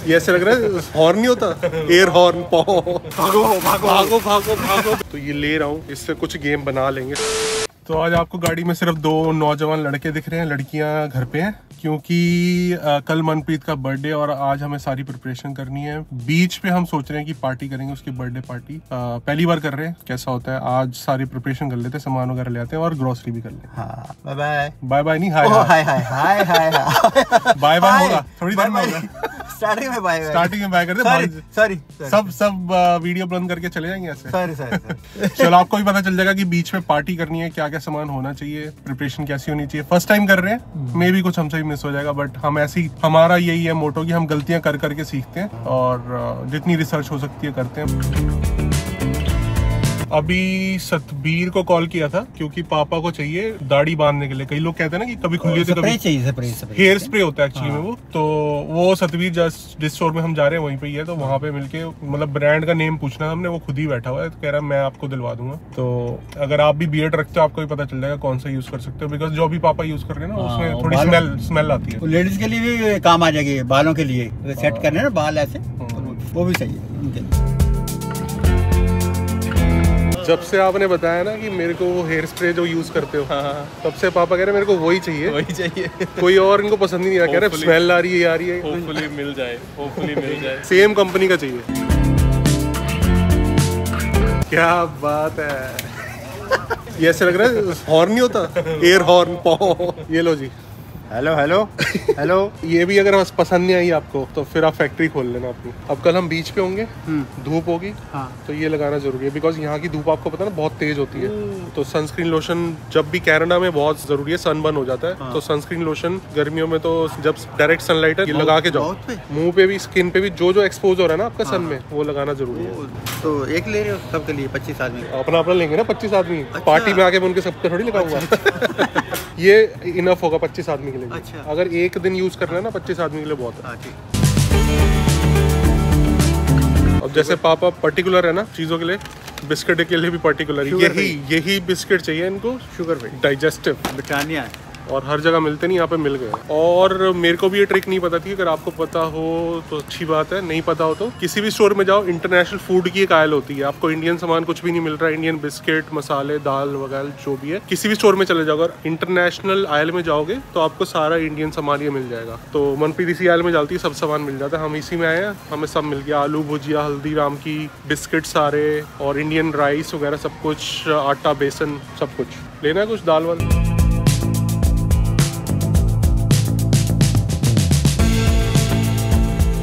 ये ऐसे लग रहा है हॉर्न नहीं होता, एयर हॉर्न। भागो भागो भागो भागो भागो। तो ये ले रहा हूँ, इससे कुछ गेम बना लेंगे। तो आज आपको गाड़ी में सिर्फ 2 नौजवान लड़के दिख रहे हैं, लड़कियां घर पे हैं क्योंकि कल मनप्रीत का बर्थडे और आज हमें सारी प्रिपरेशन करनी है। बीच पे हम सोच रहे हैं कि पार्टी करेंगे, उसकी बर्थडे पार्टी। पहली बार कर रहे हैं, कैसा होता है। आज सारी प्रिपरेशन कर लेते हैं, सामान वगैरह ले आते हैं और ग्रोसरी भी कर लेते हैं। हाँ, बाय बाय। बाय बाय नहीं, हाय हाय हाय हाय हाय हाय। बाय बाय होगा थोड़ी देर में होगा। स्टार्टिंग में बाय करते हैं। सॉरी सब वीडियो बंद करके चले जाएंगे ऐसे। सॉरी। चलो आपको भी पता चल जाएगा कि बीच में पार्टी करनी है, क्या क्या सामान होना चाहिए, प्रिपरेशन कैसी होनी चाहिए। फर्स्ट टाइम कर रहे हैं, मे भी कुछ हमसे भी मिस हो जाएगा, बट हम ऐसी, हमारा यही है मोटो कि हम गलतियां कर करके सीखते हैं और जितनी रिसर्च हो सकती है करते हैं। अभी सतबीर को कॉल किया था क्योंकि पापा को चाहिए दाढ़ी बांधने के लिए। कई लोग कहते हैं ना कि कभी खुली होती है, कभी हेयर स्प्रे होता है एक्चुअली में वो। तो वो सतबीर जिस स्टोर में हम जा रहे हैं वहीं पे ही है, तो वहाँ पे मिलके मतलब ब्रांड का नेम पूछना हमने, वो खुद ही बैठा हुआ है, तो कह रहा है मैं आपको दिलवा दूंगा। तो अगर आप भी बियर्ड रखते हो आपको भी पता चल जाएगा कौन सा यूज कर सकते हो, बिकॉज जो भी पापा यूज कर रहे हैं ना उसमें थोड़ी स्मेल आती है। लेडीज के लिए भी काम आ जाएगी, बालों के लिए सेट करने ना बाल ऐसे, वो भी सही है उनके लिए। जब से आपने बताया ना कि मेरे को वो हेयर स्प्रे जो यूज करते हो, तब से पापा कह रहे मेरे को वही चाहिए। कोई और इनको पसंद ही नहीं आ, कह रहे स्मेल आ रही है, आ रही है। होपफुली मिल जाए सेम कंपनी का चाहिए। क्या बात है। ये ऐसे लग रहा है हॉर्न नहीं होता, एयर हॉर्न। ये लो जी। Hello hello hello. ये भी अगर पसंद नहीं आई आपको तो फिर आप फैक्ट्री खोल लेना अपनी। अब कल हम बीच पे होंगे, धूप होगी, तो ये लगाना जरूरी है, बिकॉज यहाँ की धूप आपको पता है ना बहुत तेज होती है। तो सनस्क्रीन लोशन जब भी कनाडा में बहुत जरूरी है, सनबर्न हो जाता है। तो सनस्क्रीन लोशन गर्मियों में तो जब डायरेक्ट सनलाइट है ये लगा के जाओ, मुंह पे भी स्किन पे भी जो एक्सपोज हो रहा है ना आपका सन में, वो लगाना जरूरी है। तो एक ले रहे हो सबके लिए 25 आदमी? अपना लेंगे ना 25 आदमी। पार्टी में आके मैं उनके सबके थोड़ी लगाऊंगा। ये इनफ होगा 25 आदमी के लिए। अच्छा। अगर एक दिन यूज करना है ना 25 आदमी के लिए बहुत है। अब जैसे पापा पर्टिकुलर है ना चीजों के लिए, बिस्किट के लिए भी पर्टिकुलर, यही बिस्किट चाहिए इनको, शुगर फ्री, डाइजेस्टिव, ब्रिटानिया, और हर जगह मिलते नहीं, यहाँ पे मिल गए। और मेरे को भी ये ट्रिक नहीं पता थी, अगर आपको पता हो तो अच्छी बात है, नहीं पता हो तो किसी भी स्टोर में जाओ, इंटरनेशनल फूड की एक आयल होती है। आपको इंडियन सामान कुछ भी नहीं मिल रहा है, इंडियन बिस्किट, मसाले, दाल वगैरह जो भी है, किसी भी स्टोर में चले जाओ, अगर इंटरनेशनल आयल में जाओगे तो आपको सारा इंडियन सामान ये मिल जाएगा। तो मनप्रीत इसी आयल में डालती है, सब सामान मिल जाता है। हम इसी में आए हैं, हमें सब मिल गया, आलू भुजिया, हल्दीराम की बिस्किट सारे, और इंडियन राइस वगैरह सब कुछ, आटा, बेसन, सब कुछ लेना है। कुछ दाल वाल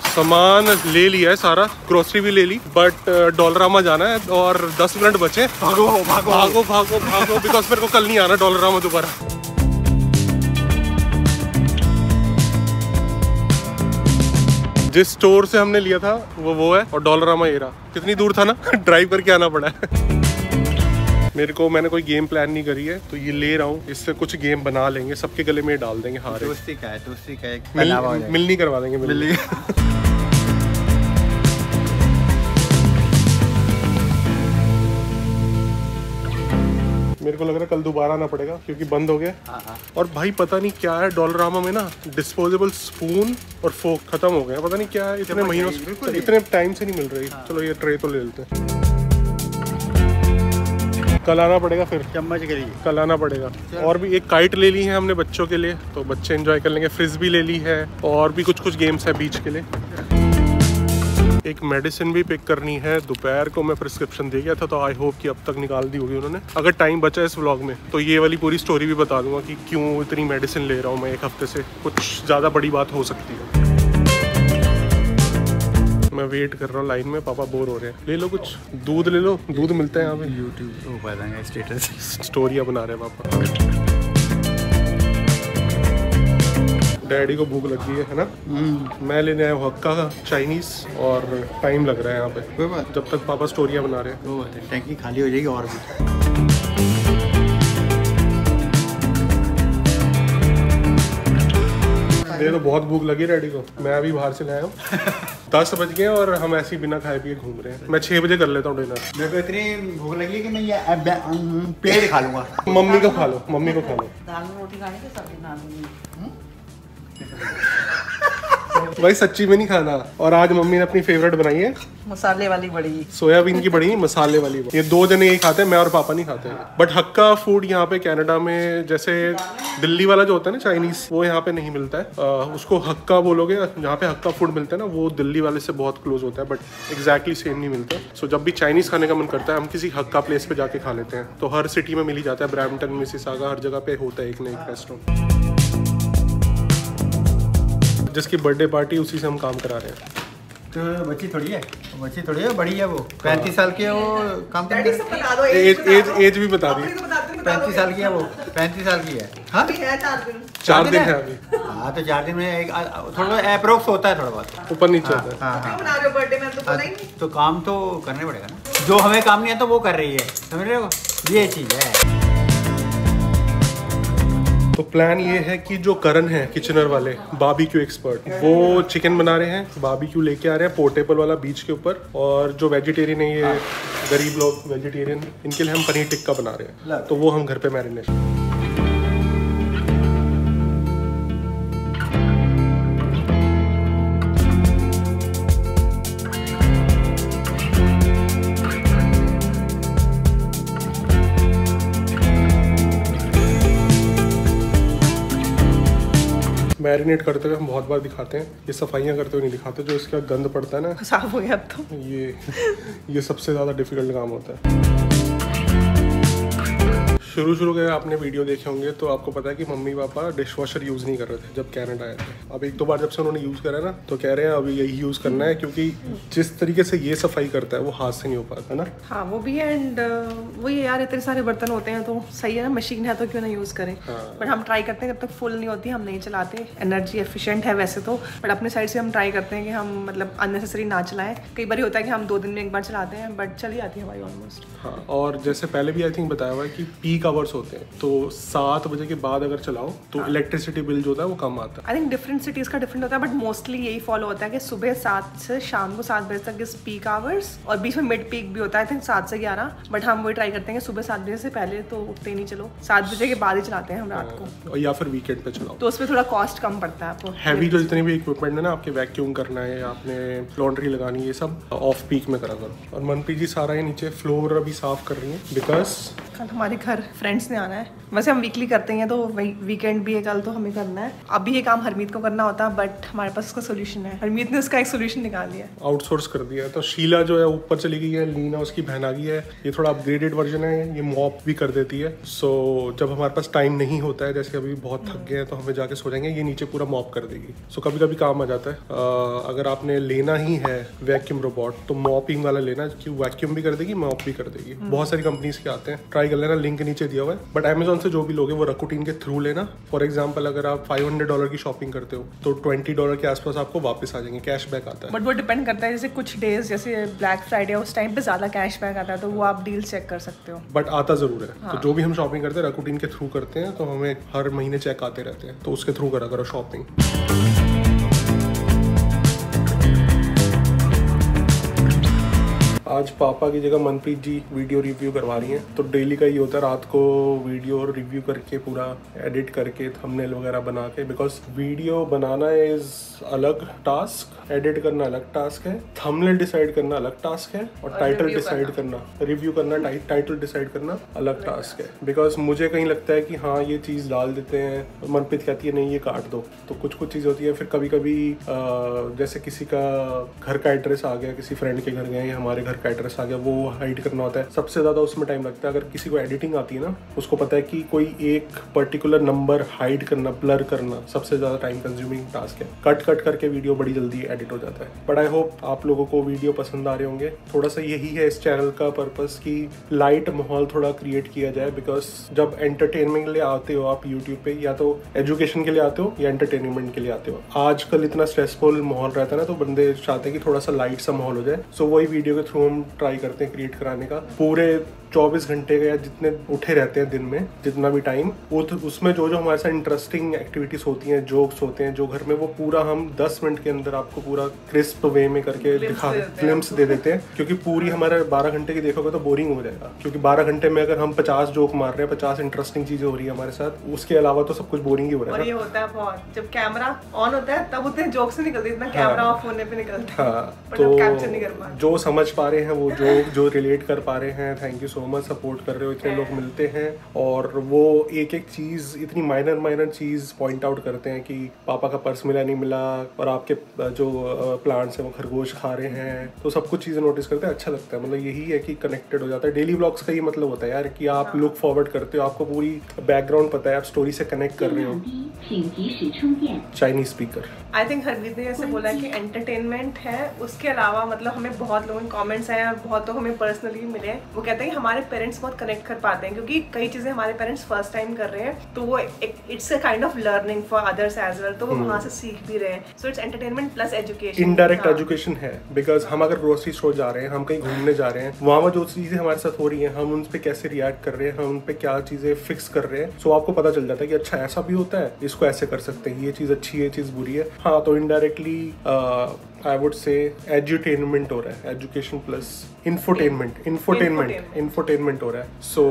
सामान ले लिया है सारा, ग्रोसरी भी ले ली, बट डॉलरामा जाना है और 10 मिनट बचे। भागो भागो भागो भागो भागो, बिकॉज मेरे को कल नहीं आना डॉलरामा दोबारा। जिस स्टोर से हमने लिया था वो है, और डॉलरामा ये रहा। कितनी दूर था ना, ड्राइव करके आना पड़ा है। मैंने कोई गेम प्लान नहीं करी है, तो ये ले रहा हूँ, इससे कुछ गेम बना लेंगे, सबके गले में डाल देंगे हारे। दोस्ती का है मिलनी करवा देंगे, मिलनी। मेरे को लग रहा है कल दोबारा आना पड़ेगा क्योंकि बंद हो गया। और भाई पता नहीं क्या है, डॉलरामा में ना डिस्पोजेबल स्पून और फोक खत्म हो गए, पता नहीं क्या है, इतने महीनों से, इतने टाइम से नहीं मिल रही। चलो ये ट्रे तो ले लेते हैं, कल आना पड़ेगा, फिर चम्मच के लिए कल आना पड़ेगा। और भी एक काइट ले ली है हमने बच्चों के लिए, तो बच्चे एंजॉय कर लेंगे। फ्रिज भी ले ली है, और भी कुछ गेम्स है बीच के लिए। एक मेडिसिन भी पिक करनी है, दोपहर को मैं प्रिस्क्रिप्शन दे गया था, तो आई होप कि अब तक निकाल दी होगी उन्होंने। अगर टाइम बचा इस व्लॉग में तो ये वाली पूरी स्टोरी भी बता दूंगा कि क्यों इतनी मेडिसिन ले रहा हूँ मैं एक हफ्ते से। कुछ ज़्यादा बड़ी बात हो सकती है। मैं वेट कर रहा हूँ लाइन में, पापा बोर हो रहे हैं। ले लो कुछ, दूध ले लो, दूध मिलता है यहाँ पे। यूट्यूब स्टेटस स्टोरियाँ बना रहे हैं पापा। डैडी को भूख लग गई है ना। मैं लेने आया हूँ हक्का का चाइनीज, और टाइम लग रहा है यहाँ पे। कोई बात, जब तक पापा स्टोरियाँ बना रहे हैं। वो बात है, टैंकी खाली हो जाएगी। और भी मेरे तो बहुत भूख लगी डैडी को, मैं अभी बाहर से लाया हूँ। 10 बज गए और हम ऐसे ही बिना खाए पिए घूम रहे हैं। मैं 6 बजे कर लेता हूँ डिनर। मेरे को इतनी भूख लगी कि मैं ये पेड़ खा लूंगा। मम्मी को खा लो, मम्मी को खा लो। दाल में रोटी खानी कि सब्जी बना दूंगी। भाई सच्ची में नहीं खाना। और आज मम्मी ने अपनी फेवरेट बनाई है मसाले वाली बड़ी, सोयाबीन की बड़ी, मसाले वाली। ये 2 जने यही खाते हैं, मैं और पापा नहीं खाते हैं। बट हक्का फूड यहाँ पे कनाडा में जैसे दिल्ली वाला जो होता है ना चाइनीज, वो यहाँ पे नहीं मिलता है। उसको हक्का बोलोगे, जहाँ पे हक्का फूड मिलता है ना, वो दिल्ली वाले से बहुत क्लोज होता है, बट एग्जैक्टली सेम नहीं मिलता। सो जब भी चाइनीज खाने का मन करता है, हम किसी हक्का प्लेस पे जाके खा लेते हैं। तो हर सिटी में मिल ही जाता है, ब्रैम्पटन, मिसिसागा, हर जगह पे होता है एक ना एक रेस्टोरेंट। जिसकी बर्थडे पार्टी, उसी से हम काम करा रहे हैं। तो बच्ची थोड़ी है, बड़ी है वो, 35 साल की है वो। काम डैडी से बता दो, एज भी बता दी। 35 साल की है वो, 35 साल की है। हाँ अभी है 4 दिन है अभी। हाँ तो 4 दिन में एक थोड़ा अप्रोक्स होता है, थोड़ा बहुत ऊपर नीचे होता है। हाँ बना रहे हो बर्थडे में, तो पता ही नहीं। तो काम तो करने पड़ेगा ना, जो हमें काम नहीं है तो वो कर रही है, समझ रहे हो, ये चीज़ है। तो प्लान ये है कि जो करण है किचनर वाले, बारबेक्यू एक्सपर्ट, वो चिकन बना रहे हैं, बारबेक्यू लेके आ रहे हैं पोर्टेबल वाला बीच के ऊपर। और जो वेजिटेरियन है, ये गरीब लोग वेजिटेरियन, इनके लिए हम पनीर टिक्का बना रहे हैं, तो वो हम घर पे मैरिनेशन। मैरिनेट करते हुए हम बहुत बार दिखाते हैं, ये सफाइयाँ करते हुए नहीं दिखाते। जो इसका गंद पड़ता है ना, साफ हो गया अब तो। ये सबसे ज़्यादा डिफिकल्ट काम होता है। शुरू के आपने वीडियो देखे होंगे तो आपको पता है कि mummy papa dish washer use नहीं कर रहे थे जब कनाडा आए थे। अब 1-2 बार जब से उन्होंने यूज़ करा ना, तो कह रहे हैं अभी यही यूज़ करना है, क्योंकि जिस तरीके से ये सफाई करता है वो हाथ से नहीं हो पाता ना। हाँ वो भी है। एंड वही यार, इतने सारे बर्तन होते हैं तो सही है ना, मशीन है तो क्यों ना यूज़ करें। बट हम ट्राई करते हैं, जब तक फुल नहीं होती हम नहीं चलाते। एनर्जी एफिशिएंट है वैसे तो, बट अपने साइड से हम ट्राई करते हैं कि हम मतलब अननेसेसरी ना चलाएं। कई बार होता है कि हम 2 दिन में एक बार चलाते हैं, बट चली आती है हमारी ऑलमोस्ट। हाँ, और जैसे पहले भी आई थिंक बताया हुआ है कि पीक आवर्स होते हैं, तो 7 बजे के बाद अगर चलाओ तो इलेक्ट्रिसिटी बिल जो होता है वो कम आता है। आई थिंक डिफरेंट सिटीज़ का डिफरेंट होता है, बट मोस्टली यही फॉलो होता है कि सुबह 7 से शाम को 7 बजे तक इस पीक आवर्स, और बीच में मिड पीक भी होता है आई थिंक 7 से 11। बट हम वही ट्राई करते हैं कि सुबह 7 बजे से पहले तो उठते ही नहीं, चलो 7 बजे के बाद ही चलाते हैं हम रात को, या फिर वीकेंड पे चलाओ, तो उसमें थोड़ा कॉस्ट कम पड़ता है आपको। हैवी जो जितने भी इक्विपमेंट है ना, आपके वैक्यूम करना है, आपने लॉन्ड्री लगानी है, ये सब ऑफ पीक में करा करो। और मनप्रीत जी सारा ये नीचे फ्लोर अभी साफ कर रही है, बिकॉज कल हमारे घर फ्रेंड्स ने आना है। वैसे हम वीकली करते हैं, तो वीकेंड भी है कल, तो हमें करना है। अभी ये काम हरमीत को करना होता, बट हमारे पास उसका सोल्यूशन है। हरमीत ने उसका एक सोल्यूशन निकाल दिया, आउटसोर्स कर दिया। तो शीला जो है ऊपर चली गई है, लीना उसकी बहन आ गई है। ये थोड़ा अपग्रेडेड वर्जन है, ये मॉप भी कर देती है। सो जब हमारे पास टाइम नहीं होता है, जैसे अभी बहुत थक गए हैं तो हमें जाके सो जाएंगे, ये नीचे पूरा मॉप कर देगी। सो कभी कभी काम आ जाता है। अगर आपने लेना ही है वैक्यूम रोबोट, तो मॉपिंग वाला लेना, कि वैक्यूम भी कर देगी, मॉप भी कर देगी। बहुत सारी कंपनीज के आते हैं, ट्राई कर लेना, लिंक नीचे दिया हुआ है। बट अमेजोन से जो भी लोगे वो रकुटीन के थ्रू लेना। फॉर एग्जाम्पल अगर आप $500 की शॉपिंग करते हो तो $20 के आसपास आपको वापस आ जाएंगे, कैशबैक आता है। बट वो डिपेंड करता है, जैसे कुछ डेज जैसे ब्लैक फ्राइडे उस टाइम पे ज्यादा कैशबैक आता है, तो वो आप डील चेक कर सकते हो। बट आता जरूर है। हाँ। तो जो भी हम शॉपिंग करते हैं रकुटीन के थ्रू करते हैं, तो हमें हर महीने चेक आते रहते हैं, तो उसके थ्रू करा करो शॉपिंग। आज पापा की जगह मनप्रीत जी वीडियो रिव्यू करवा रही हैं। तो डेली का ये होता है, रात को वीडियो रिव्यू करके पूरा एडिट करके थंबनेल वगैरह बना के, बिकॉज वीडियो बनाना इज अलग टास्क, एडिट करना अलग टास्क है, थंबनेल डिसाइड करना अलग टास्क है, और टाइटल डिसाइड करना, रिव्यू करना, टाइटल डिसाइड करना अलग टास्क है। बिकॉज मुझे कहीं लगता है कि हाँ ये चीज़ डाल देते हैं, मनप्रीत कहती है नहीं ये काट दो। तो कुछ चीज़ होती है। फिर कभी कभी जैसे किसी का घर का एड्रेस आ गया, किसी फ्रेंड के घर गए, हमारे घर का एड्रेस आ गया, वो हाइड करना होता है। सबसे ज़्यादा उसमें टाइम लगता है। अगर किसी को एडिटिंग आती है ना, उसको पता है कि कोई एक पर्टिकुलर नंबर हाइड करना, ब्लर करना सबसे ज़्यादा टाइम कंज्यूमिंग टास्क है। कट करके वीडियो बड़ी जल्दी एडिट हो जाता है। बट आई होप आप लोगों को वीडियो पसंद आ रहे होंगे। थोड़ा सा यही है इस चैनल का पर्पस कि लाइट माहौल थोड़ा क्रिएट किया जाए। बिकॉज जब एंटरटेनमेंट के लिए आते हो आप यूट्यूब पे, या तो एजुकेशन के लिए आते हो या एंटरटेनमेंट के लिए आते हो। आजकल इतना स्ट्रेसफुल माहौल रहता है ना, तो बंदे चाहते हैं कि थोड़ा सा लाइट सा माहौल हो जाए। सो वही वीडियो के थ्रू हम ट्राई करते हैं क्रिएट कराने का। पूरे 24 घंटे का या जितने उठे रहते हैं दिन में, जितना भी टाइम, उसमें जो जो हमारे साथ इंटरेस्टिंग एक्टिविटीज होती हैं, जोक्स होते हैं जो घर में, वो पूरा हम 10 मिनट के अंदर आपको पूरा क्रिस्प वे में करके दिखा फिल्म्स दे देते हैं। क्योंकि पूरी हमारे 12 घंटे की देखोगे तो बोरिंग हो जाएगा, क्योंकि 12 घंटे में अगर हम 50 जोक मार रहे हैं, 50 इंटरेस्टिंग चीजें हो रही है हमारे साथ, उसके अलावा तो सब कुछ बोरिंग ही हो रहा है। और ये होता है बहुत, जब कैमरा ऑन होता है तब उतने जोक्स नहीं निकलते, इतना कैमरा ऑफ होने पे निकलता है। तो कैप्चर नहीं कर पाते। जो समझ पा रहे हैं वो जो रिलेट कर पा रहे हैं, thank you so much, support कर रहे हो, इतने लोग मिलते हैं और वो एक एक चीज, इतनी माइनर चीज पॉइंट आउट करते हैं कि पापा का पर्स मिला नहीं मिला, और आपके जो प्लांट्स हैं वो खरगोश खा रहे हैं, तो सब कुछ चीजें नोटिस करते हैं। अच्छा लगता है, मतलब यही है कि कनेक्टेड हो जाता है। डेली व्लॉग्स का ये मतलब होता है यार कि आप लुक फॉरवर्ड करते हो, आपको पूरी बैकग्राउंड पता है, आप स्टोरी से कनेक्ट कर रहे हो। चाइनीज स्पीकर, आई थिंक हरवीत ने जैसे बोला कि एंटरटेनमेंट है, उसके अलावा मतलब हमें बहुत लोगों के कमेंट्स आए और बहुत लोग हमें पर्सनली मिले, वो कहते हैं कि हमारे पेरेंट्स बहुत कनेक्ट कर पाते हैं, क्योंकि कई चीजें हमारे पेरेंट्स फर्स्ट टाइम कर रहे हैं, तो वो it's a kind of learning for others as well, तो वो वहां से सीख भी रहे हैं। So it's entertainment plus education, indirect education है। बिकॉज हम अगर ग्रोसरी स्टोर जा रहे हैं, हम कहीं घूमने जा रहे हैं, वहां पर जो चीजें हमारे साथ हो रही हैं, हम उन पे कैसे रिएक्ट कर रहे हैं, हम उन पे क्या चीजें फिक्स कर रहे हैं, सो आपको पता चल जाता है कि अच्छा ऐसा भी होता है, इसको ऐसे कर सकते हैं, ये चीज अच्छी है, ये चीज बुरी है। हाँ, तो indirectly I would say edutainment हो रहा है, एजुकेशन प्लस इन्फोटेनमेंट हो रहा है। सो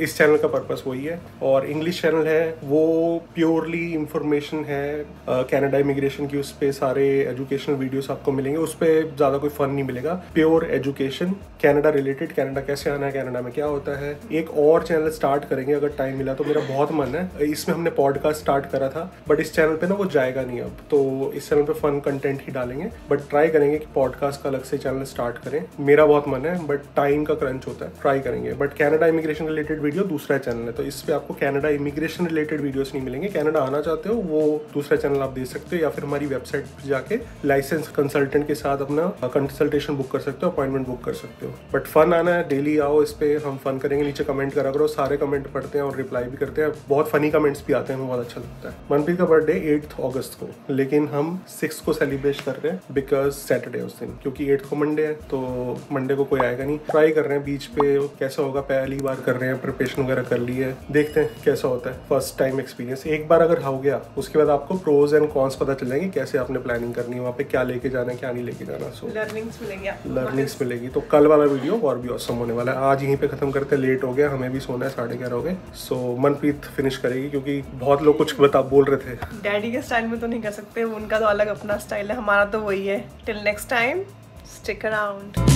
इस चैनल का पर्पस वही है। और इंग्लिश चैनल है वो प्योरली इंफॉर्मेशन है, कनाडा इमिग्रेशन की, उस पर सारे एजुकेशनल वीडियोस आपको मिलेंगे, उस पर ज़्यादा कोई फन नहीं मिलेगा, pure education, Canada related, Canada कैसे आना है, कनाडा में क्या होता है। एक और चैनल स्टार्ट करेंगे अगर टाइम मिला तो, मेरा बहुत मन है, इसमें हमने पॉडकास्ट स्टार्ट करा था, बट इस चैनल पे ना वो जाएगा नहीं अब, तो इस चैनल पे फन कंटेंट ही डालेंगे, बट ट्राई करेंगे कि पॉडकास्ट का अलग से चैनल स्टार्ट करें। मेरा बहुत मन है, बट टाइम का क्रंच होता है, ट्राई करेंगे। But Canada immigration related video दूसरा चैनल है, तो इस पे आपको कनाडा इमिग्रेशन रिलेटेड वीडियोस नहीं मिलेंगे। कनाडा आना चाहते हो वो दूसरा चैनल आप देख सकते हो, या फिर हमारी वेबसाइट पर जाके लाइसेंस कंसल्टेंट के साथ अपना कंसल्टेशन बुक कर सकते हो, अपॉइंटमेंट बुक कर सकते हो। बट फन आना है, डेली आओ, इस पे हम फन करेंगे। नीचे कमेंट करा करो, सारे कमेंट पढ़ते हैं और रिप्लाई भी करते हैं, बहुत फनी कमेंट्स भी आते हैं, बहुत अच्छा लगता है। मनप्रीत का बर्थडे 8 अगस्त को, लेकिन हम 6 को सेलिब्रेट कर रहे हैं बिकॉज सैटरडे उस दिन, क्योंकि 8 को मंडे है, तो मंडे को कोई आएगा नहीं। ट्राई कर रहे हैं बीच पे कैसा होगा, पहली बार कर रहे हैं, प्रिपरेशन वगैरह कर ली है, देखते हैं कैसा होता है। फर्स्ट टाइम एक्सपीरियंस, एक बार अगर हो गया उसके बाद आपको प्रोज एंड कॉन्स पता चल जाएंगे, कैसे आपने प्लानिंग करनी है, वहाँ पे क्या लेके जाना है, क्या नहीं लेके जाना। सो लर्निंग्स मिलेगी। तो कल वाला वीडियो और भी ऑसम होने वाला है। आज यहीं पे खत्म करते हैं, लेट हो गया, हमें भी सोना है, 11:30 हो गए। सो मनप्रीत फिनिश करेगी, क्योंकि बहुत लोग कुछ बोल रहे थे। डैडी के स्टाइल में तो नहीं कर सकते, उनका तो अलग अपना स्टाइल है, हमारा तो वही है। Till next time, stick around.